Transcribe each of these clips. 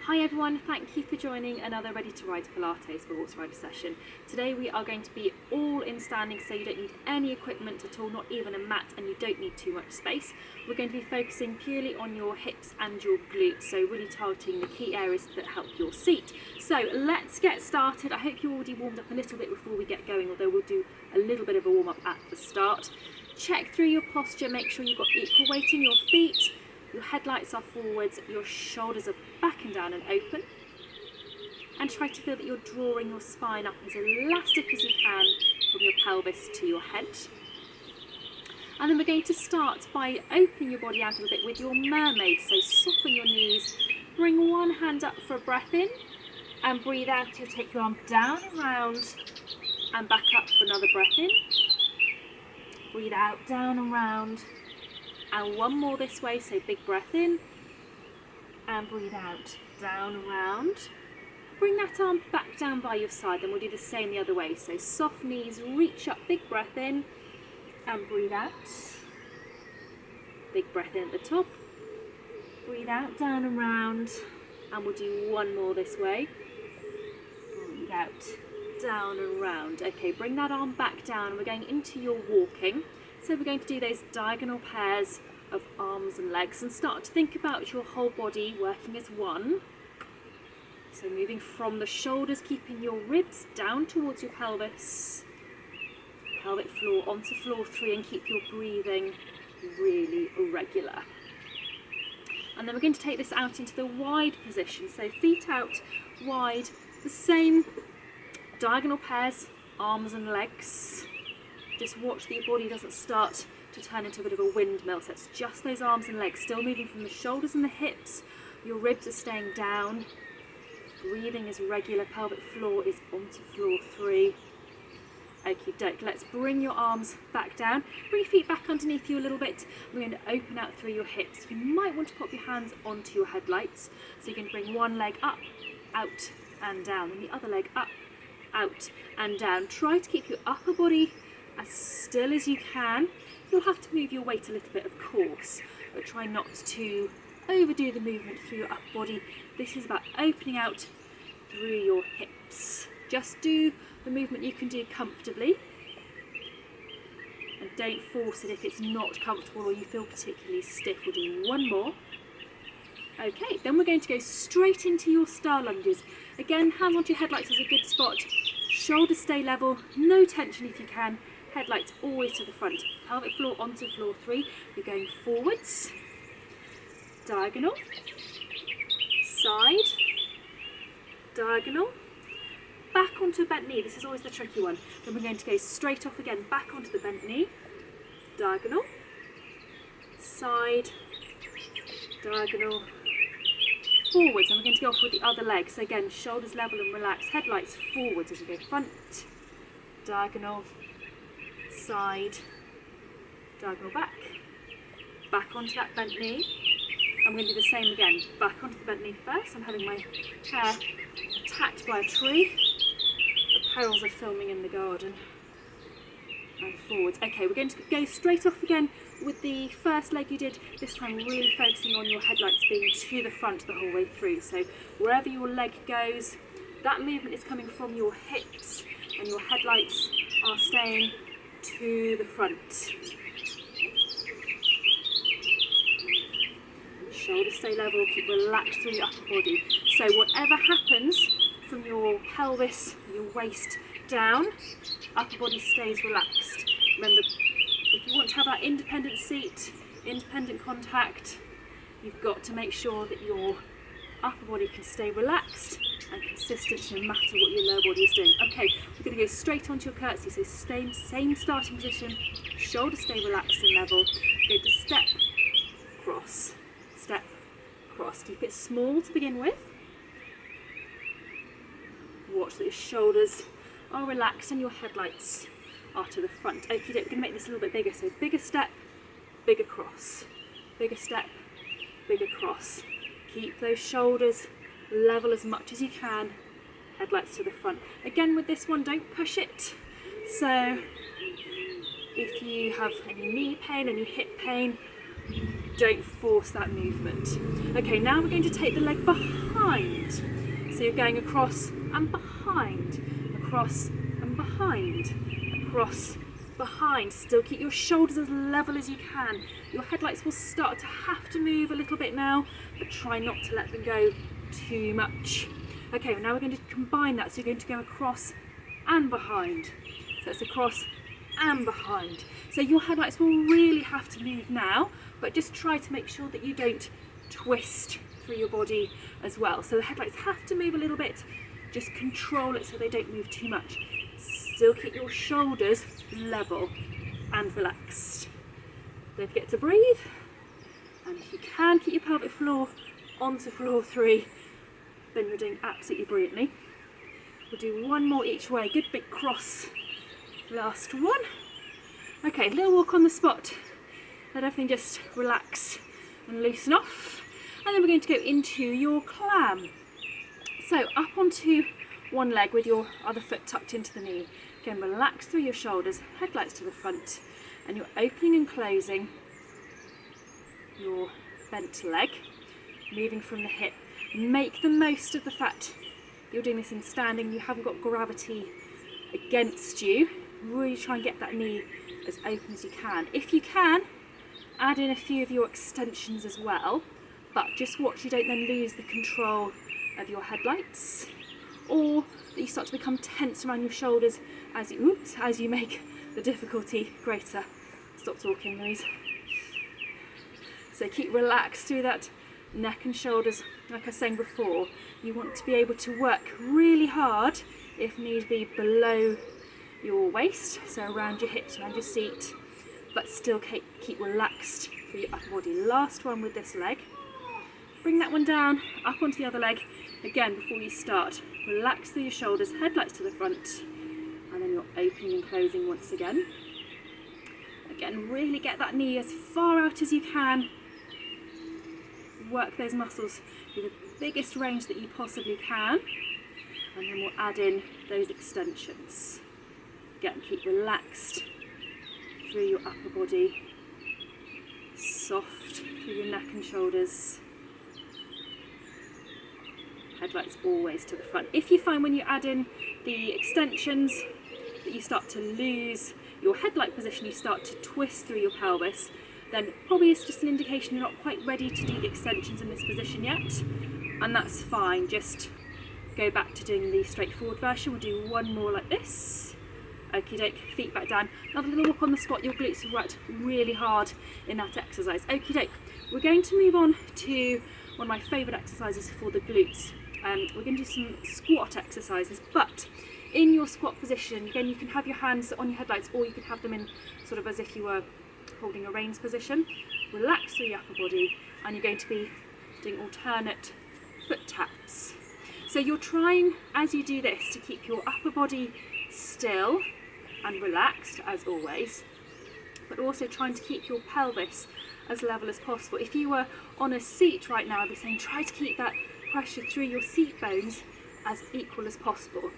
Hi everyone, thank you for joining another Ready to Ride Pilates for Horse Rider session. Today we are going to be all in standing, so you don't need any equipment at all, not even a mat, and you don't need too much space. We're going to be focusing purely on your hips and your glutes, so really targeting the key areas that help your seat. So let's get started. I hope you already warmed up a little bit before we get going, although we'll do a little bit of a warm up at the start. Check through your posture, make sure you've got equal weight in your feet. Your headlights are forwards, your shoulders are back and down and open. And try to feel that you're drawing your spine up as elastic as you can from your pelvis to your head. And then we're going to start by opening your body out a little bit with your mermaid. So soften your knees, bring one hand up for a breath in, and breathe out. You'll take your arm down and round and back up for another breath in. Breathe out, down and round. And one more this way, so big breath in, and breathe out, down and round. Bring that arm back down by your side, then we'll do the same the other way. So soft knees, reach up, big breath in, and breathe out. Big breath in at the top, breathe out, down and round, and we'll do one more this way. Breathe out, down and round. Okay, bring that arm back down, and we're going into your walking. So we're going to do those diagonal pairs of arms and legs and start to think about your whole body working as one. So moving from the shoulders, keeping your ribs down towards your pelvis, pelvic floor onto floor 3, and keep your breathing really regular. And then we're going to take this out into the wide position. So feet out wide, the same diagonal pairs, arms and legs. Just watch that your body doesn't start to turn into a bit of a windmill. So it's just those arms and legs, still moving from the shoulders and the hips. Your ribs are staying down. Breathing is regular. Pelvic floor is onto floor 3. Okie doke. Let's bring your arms back down. Bring your feet back underneath you a little bit. We're going to open out through your hips. You might want to pop your hands onto your headlights. So you're going to bring one leg up, out and down, and the other leg up, out and down. Try to keep your upper body as still as you can. You'll have to move your weight a little bit, of course, but try not to overdo the movement through your upper body. This is about opening out through your hips. Just do the movement you can do comfortably, and don't force it if it's not comfortable or you feel particularly stiff. We'll do one more. Okay, then we're going to go straight into your star lunges. Again, hands onto your headlights is a good spot. Shoulders stay level, no tension if you can. Headlights always to the front. Pelvic floor onto floor 3. You're going forwards, diagonal, side, diagonal, back onto a bent knee. This is always the tricky one. Then we're going to go straight off again, back onto the bent knee, diagonal, side, diagonal, forwards. And we're going to go off with the other leg. So again, shoulders level and relaxed. Headlights forwards as you go front, diagonal, side, diagonal back, back onto that bent knee. I'm going to do the same again, back onto the bent knee first. I'm having my hair attacked by a tree. The perils of filming in the garden. And forwards. Okay, we're going to go straight off again with the first leg you did, this time really focusing on your headlights being to the front the whole way through. So wherever your leg goes, that movement is coming from your hips, and your headlights are staying to the front. Shoulders stay level, keep relaxed through your upper body. So whatever happens from your pelvis, your waist down, upper body stays relaxed. Remember, if you want to have that independent seat, independent contact, you've got to make sure that your upper body can stay relaxed and consistent no matter what your lower body is doing. Okay, we're going to go straight onto your curtsy. So same starting position, shoulders stay relaxed and level. Go to step, cross, step, cross. Keep it small to begin with. Watch that your shoulders are relaxed and your headlights are to the front. Okay, we're going to make this a little bit bigger. So bigger step, bigger cross, bigger step, bigger cross. Keep those shoulders level as much as you can, headlights to the front. Again with this one, don't push it. So if you have any knee pain, any hip pain, Don't force that movement. Okay, now we're going to take the leg behind. So you're going across and behind, across and behind, across, behind. Still keep your shoulders as level as you can. Your headlights will start to have to move a little bit now, but try not to let them go too much. Okay, now we're going to combine that. So you're going to go across and behind. So it's across and behind. So your headlights will really have to move now, but just try to make sure that you don't twist through your body as well. So the headlights have to move a little bit, just control it so they don't move too much. Still keep your shoulders level and relaxed. Don't forget to breathe, and if you can keep your pelvic floor onto floor 3, then you're doing absolutely brilliantly. We'll do one more each way, good big cross. Last one. Okay, little walk on the spot. Let everything just relax and loosen off. And then we're going to go into your clam. So up onto one leg with your other foot tucked into the knee. Again, relax through your shoulders, headlights to the front, and you're opening and closing your bent leg, moving from the hip. Make the most of the fact you're doing this in standing, you haven't got gravity against you. Really try and get that knee as open as you can. If you can, add in a few of your extensions as well, but just watch you don't then lose the control of your headlights, or that you start to become tense around your shoulders as you make the difficulty greater. Stop talking, Louise. So keep relaxed through that neck and shoulders. Like I was saying before, you want to be able to work really hard, if need be, below your waist, so around your hips, around your seat, but still keep relaxed through your upper body. Last one with this leg. Bring that one down, up onto the other leg. Again, before you start, relax through your shoulders, headlights to the front, and then you're opening and closing once again. Again, really get that knee as far out as you can. Work those muscles with the biggest range that you possibly can, and then we'll add in those extensions. Again, keep relaxed through your upper body, soft through your neck and shoulders. Headlights always to the front. If you find when you add in the extensions that you start to lose your headlight position, you start to twist through your pelvis, then probably it's just an indication you're not quite ready to do the extensions in this position yet, and that's fine. Just go back to doing the straightforward version. We'll do one more like this. Okie doke, feet back down. Another little walk on the spot. Your glutes have worked really hard in that exercise. Okie doke. We're going to move on to one of my favourite exercises for the glutes. We're going to do some squat exercises, but in your squat position, again, you can have your hands on your headlights, or you can have them in sort of as if you were holding a reins position. Relax through your upper body, and you're going to be doing alternate foot taps. So you're trying, as you do this, to keep your upper body still and relaxed as always, but also trying to keep your pelvis as level as possible. If you were on a seat right now, I'd be saying try to keep that pressure through your seat bones as equal as possible.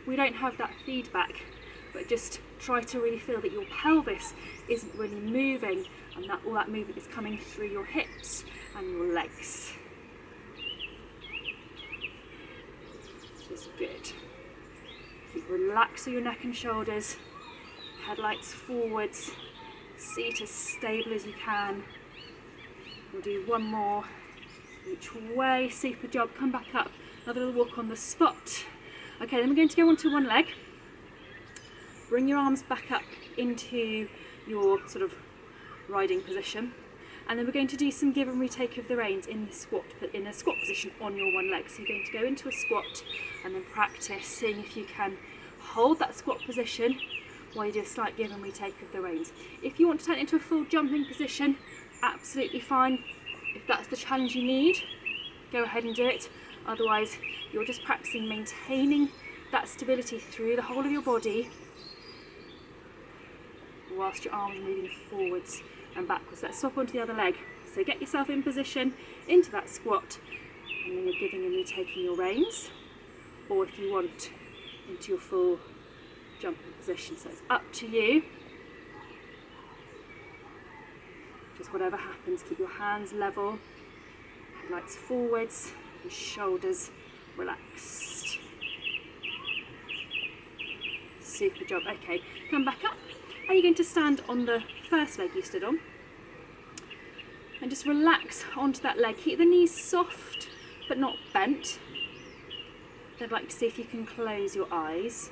We don't have that feedback, but just try to really feel that your pelvis isn't really moving, and that all that movement is coming through your hips and your legs. Just good. Keep relaxed through your neck and shoulders, headlights forwards, seat as stable as you can. We'll do one more each way. Super job. Come back up. Another little walk on the spot. Okay, then we're going to go onto one leg. Bring your arms back up into your sort of riding position, and then we're going to do some give and retake of the reins in a squat position on your one leg. So you're going to go into a squat and then practice seeing if you can hold that squat position while you do a slight give and retake of the reins. If you want to turn it into a full jumping position, absolutely fine. If that's the challenge you need, go ahead and do it. Otherwise, you're just practicing maintaining that stability through the whole of your body whilst your arms are moving forwards and backwards. Let's swap onto the other leg. So get yourself in position into that squat, and then you're giving and retaking your reins, or if you want, into your full jumping position. So it's up to you. Just whatever happens, keep your hands level, headlights forwards, your shoulders relaxed. Super job. Okay, come back up. And you're going to stand on the first leg you stood on. And just relax onto that leg. Keep the knees soft, but not bent. I'd like to see if you can close your eyes.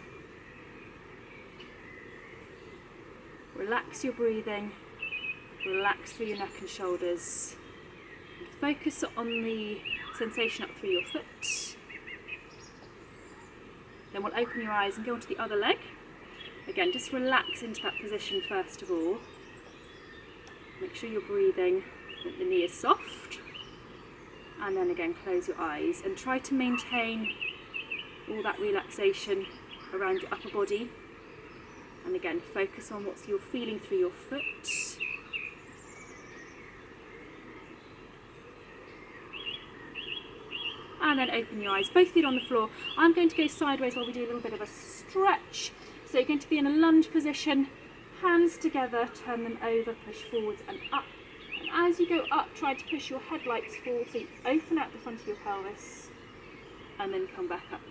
Relax your breathing. Relax through your neck and shoulders. And focus on the sensation up through your foot. Then we'll open your eyes and go onto the other leg. Again, just relax into that position first of all. Make sure you're breathing, that the knee is soft. And then again, close your eyes and try to maintain all that relaxation around your upper body. And again, focus on what you're feeling through your foot. And then open your eyes, both feet on the floor. I'm going to go sideways while we do a little bit of a stretch. So you're going to be in a lunge position, hands together, turn them over, push forwards and up. And as you go up, try to push your headlights forward, so you open out the front of your pelvis, and then come back up.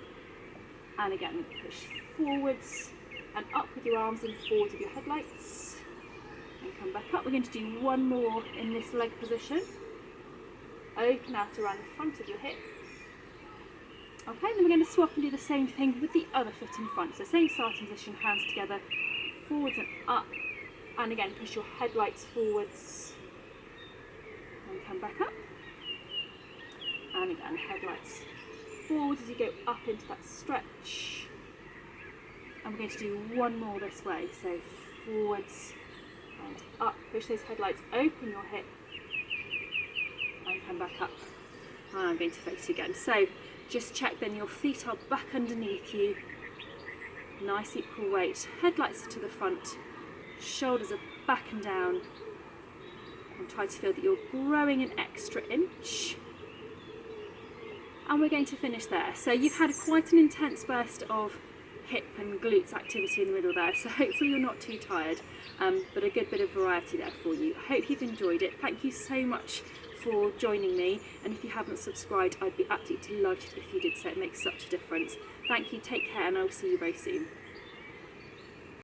And again, push forwards and up with your arms and forwards with your headlights. And come back up. We're going to do one more in this leg position. Open out around the front of your hip. Okay, then we're going to swap and do the same thing with the other foot in front. So same starting position, hands together, forwards and up. And again, push your headlights forwards. And come back up. And again, headlights forwards as you go up into that stretch. And we're going to do one more this way. So forwards and up. Push those headlights, open your hip. And come back up. And I'm going to face you again. So just check then your feet are back underneath you. Nice equal weight. Headlights are to the front. Shoulders are back and down. And try to feel that you're growing an extra inch. And we're going to finish there. So you've had quite an intense burst of hip and glutes activity in the middle there. So hopefully you're not too tired, but a good bit of variety there for you. I hope you've enjoyed it. Thank you so much for joining me, and if you haven't subscribed, I'd be absolutely delighted if you did so. It makes such a difference. Thank you, take care, and I'll see you very soon.